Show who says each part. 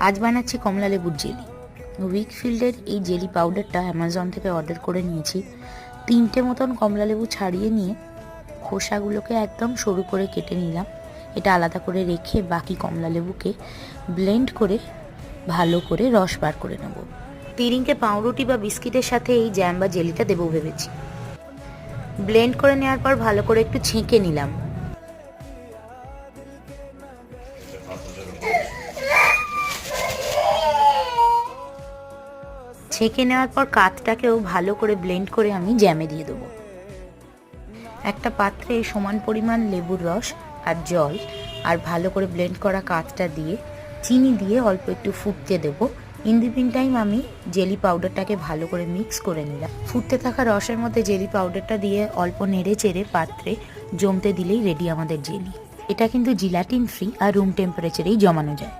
Speaker 1: আজ বানাচ্ছি কমলা লেবুর জেলি। উইকফিল্ডের এই জেলি পাউডারটা অ্যামাজন থেকে অর্ডার করে নিয়েছি। 3টে মতন কমলা লেবু ছাড়িয়ে নিয়ে খোসাগুলোকে একদম সরু করে কেটে নিলাম। এটা আলাদা করে রেখে বাকি কমলা লেবুকে ব্লেন্ড করে ভালো করে রস বার করে নেব। তিরিংকে পাউরুটি বা বিস্কিটের সাথে এই জ্যাম বা জেলিটা দেবো ভেবেছি। ব্লেন্ড করে নেওয়ার পর ভালো করে একটু ছেঁকে নিলাম। ছেঁকে নেওয়ার পর কাঠটাকেও ভালো করে ব্লেন্ড করে আমি জ্যামে দিয়ে দেবো। একটা পাত্রে সমান পরিমাণ লেবুর রস আর জল আর ভালো করে ব্লেন্ড করা কাঠটা দিয়ে চিনি দিয়ে অল্প একটু ফুটতে দেবো। ইন দি মিন টাইম আমি জেলি পাউডারটাকে ভালো করে মিক্স করে নিলাম। ফুটতে থাকা রসের মধ্যে জেলি পাউডারটা দিয়ে অল্প নেড়ে চেড়ে পাত্রে জমতে দিলেই রেডি আমাদের জেলি। এটা কিন্তু জিলাটিন ফ্রি আর রুম টেম্পারেচারেই জমানো যায়।